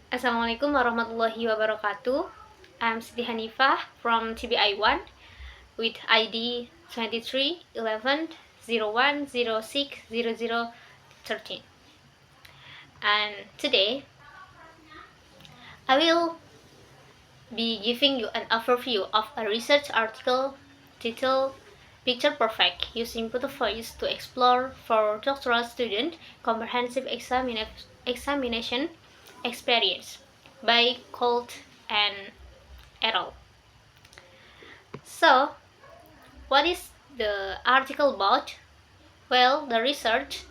Assalamualaikum warahmatullahi wabarakatuh. I'm Siti Hanifah from TBI1 with ID 231101060013. And today I will be giving you an overview of a research article titled Picture Perfect Using Voice to Explore for Doctoral Student Comprehensive Examination Experience by Colt and al. So, what is the article about? Well, the research,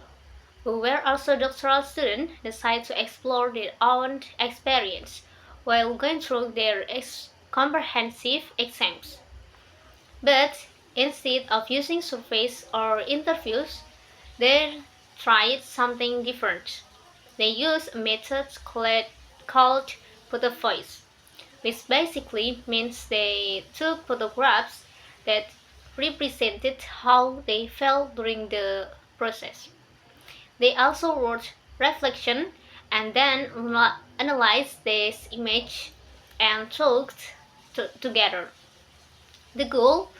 who were also doctoral students, decided to explore their own experience while going through their comprehensive exams. But instead of using surveys or interviews, they tried something different. They used a method called voice, which basically means they took photographs that represented how they felt during the process. They also wrote reflection and then analyzed this image and talked together. The goal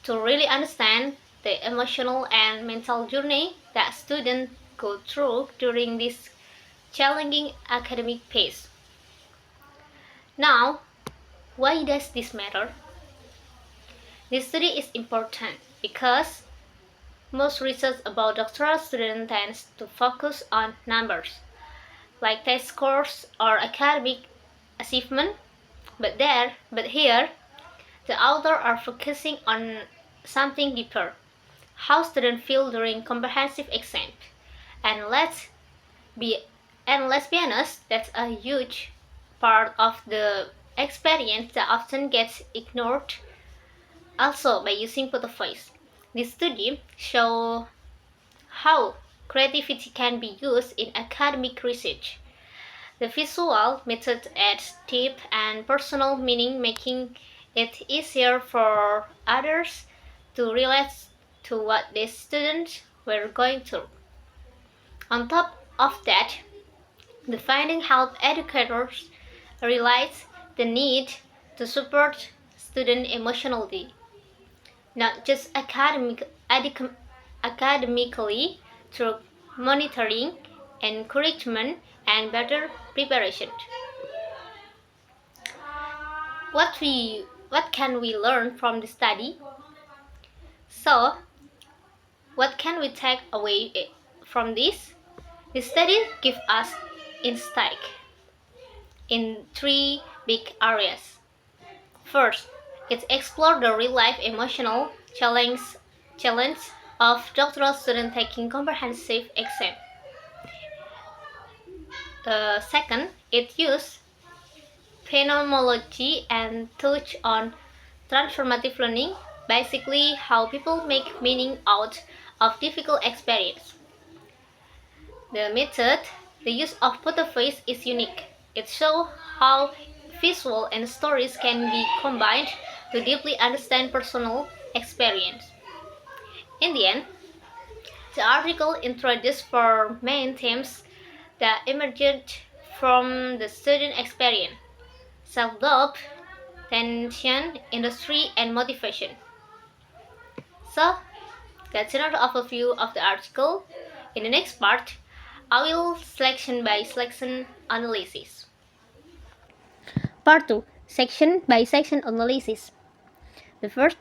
to really understand the emotional and mental journey that students go through during this challenging academic phase. Now, why does this matter? This study is important because most research about doctoral students tends to focus on numbers, like test scores or academic achievement, but here, the authors are focusing on something deeper: how students feel during comprehensive exam. And let's be honest, that's a huge part of the experience that often gets ignored. Also, by using voice, this study shows how creativity can be used in academic research. The visual method adds deep and personal meaning, making it easier for others to relate to what these students were going through. On top of that, the finding helped educators realize the need to support students emotionally, not just academically, through monitoring, encouragement, and better preparation. What can we learn from the study? So, what can we take away from this? The study gives us insight in three big areas. First, it explored the real-life emotional challenge of doctoral students taking comprehensive exam. Second, it used phenomenology and touched on transformative learning, basically how people make meaning out of difficult experience. The method, the use of voice, is unique. It shows how visual and stories can be combined to deeply understand personal experience. In the end, the article introduced four main themes that emerged from the student experience: self-doubt, tension, industry, and motivation. So, that's another overview of the article. In the next part, I will selection by selection analysis. Part 2, section by section analysis. The first,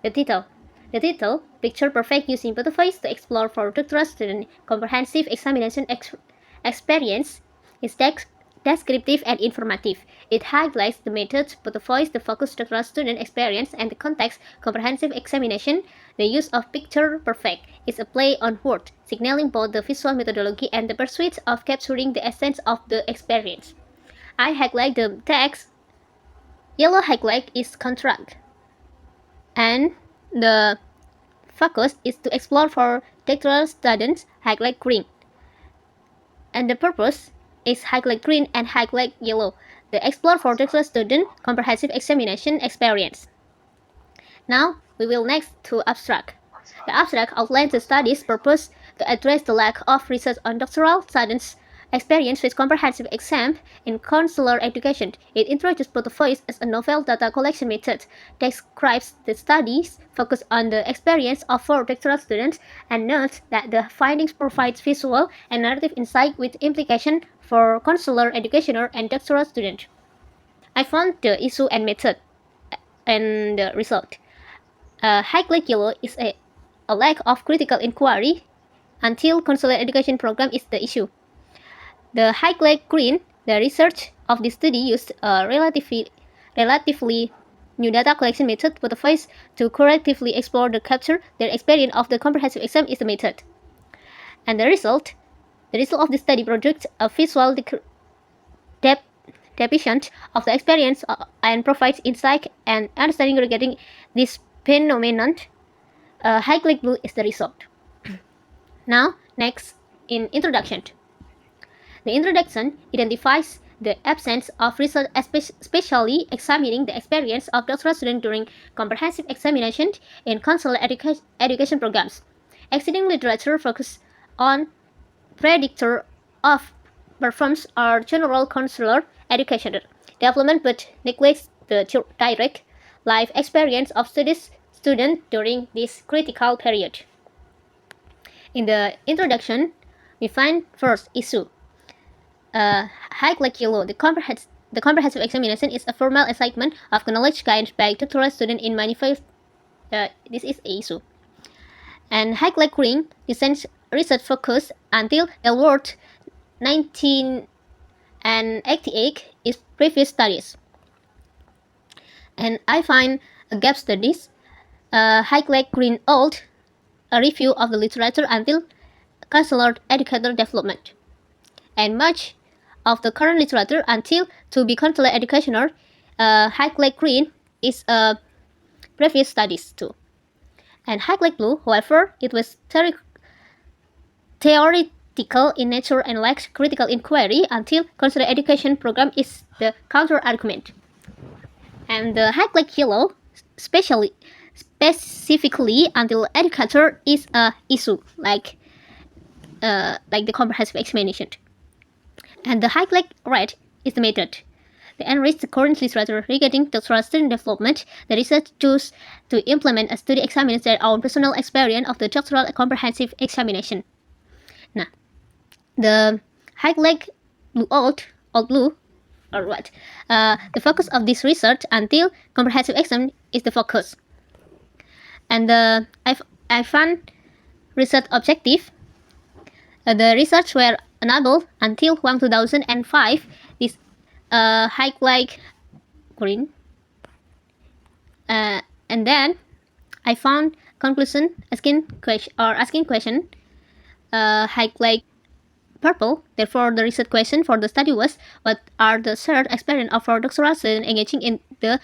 the title. The title, Picture Perfect Using Voice to Explore for Doctoral Student Comprehensive Examination Experience, is descriptive and informative. It highlights the methods, voice, the focus doctoral student experience, and the context comprehensive examination. The use of picture perfect is a play on words, signaling both the visual methodology and the pursuit of capturing the essence of the experience. I highlight the text. Yellow highlight is contract, and the focus is to explore for doctoral students, highlight green. And the purpose is highlight green and highlight yellow. The explore for doctoral student comprehensive examination experience. Now we will next to abstract. The abstract outlines the study's purpose to address the lack of research on doctoral students' experience with comprehensive exam in consular education. It introduced Protovoice as a novel data collection method, describes the studies, focus on the experience of 4 doctoral students, and notes that the findings provide visual and narrative insight with implication for consular educationer and doctoral students. I found the issue and method and the result. High-grade yellow is a lack of critical inquiry until consular education program is the issue. The high-grade green, the research of this study used a relatively new data collection method with a voice to correctively explore the capture their experience of the comprehensive exam is the method. And the result of this study produced a visual depiction of the experience and provides insight and understanding regarding this phenomenon. High-grade blue is the result. Now, next, in introduction. The introduction identifies the absence of research, especially examining the experience of doctoral students during comprehensive examination in consular education programs. Existing literature focuses on predictor of performance or general consular education development but neglects the direct life experience of students during this critical period. In the introduction, we find first issue. High-grade yellow, the comprehensive examination is a formal assignment of knowledge gained by doctoral students in manifest. This is a issue. And high-grade green, the research focus until award 1988 is previous studies. And I find a gap studies. High-grade green old, a review of the literature until consular educator development. And much of the current literature until to be consular educationer, high-grade green is a previous studies too. And high-grade blue, however, it was theoretical in nature and lacks critical inquiry until consular education program is the counter-argument. And the high-grade yellow, specifically until educator is a issue, like the comprehensive examination. And the high-grade red is the method. The enriched current literature regarding doctoral student development, the research chose to implement a study examines their own personal experience of the doctoral comprehensive examination. Now, the high-grade blue old blue, or what? The focus of this research until comprehensive exam is the focus. And I found research objective. The research were enabled until 2005. This high-grade green. And then I found conclusion asking question. High-grade purple. Therefore, the research question for the study was: what are the shared experience of our doctoral students engaging in the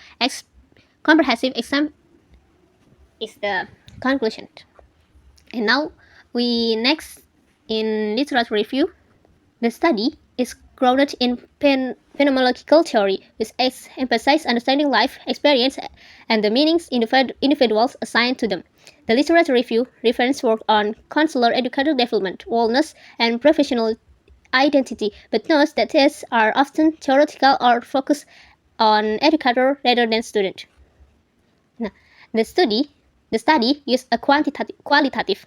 comprehensive exam? Is the conclusion. And now we next in literature review. The study is grounded in phenomenological theory, which emphasizes understanding life experience and the meanings individuals assign to them. The literature review reference work on consular educator development, wellness, and professional identity, but notes that tests are often theoretical or focus on educator rather than student. Now, the study used a qualitative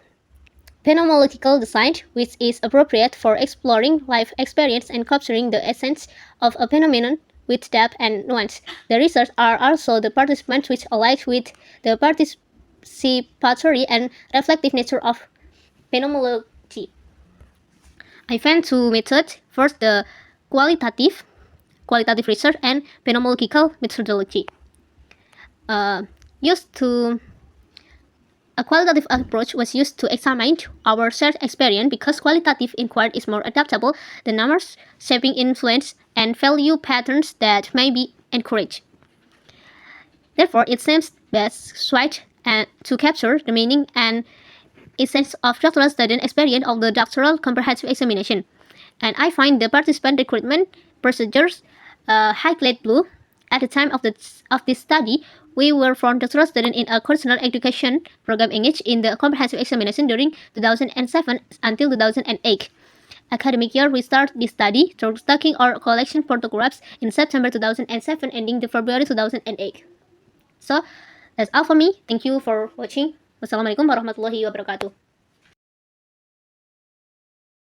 phenomenological design, which is appropriate for exploring life experience and capturing the essence of a phenomenon with depth and nuance. The researchers are also the participants, which aligns with the participatory and reflective nature of phenomenology. I found two methods. First, the qualitative research and phenomenological methodology. A qualitative approach was used to examine our shared experience because qualitative inquiry is more adaptable, the numbers shaping influence and value patterns that may be encouraged. Therefore, it seems best suited to capture the meaning and essence of doctoral student experience of the doctoral comprehensive examination. And I find the participant recruitment procedures high-grade blue. At the time of this study, we were from doctoral students in a consular education program engaged in the comprehensive examination during 2007 until 2008. academic year, we start this study through stacking our collection photographs in September 2007, ending the February 2008. So, that's all for me. Thank you for watching. Wassalamualaikum warahmatullahi wabarakatuh.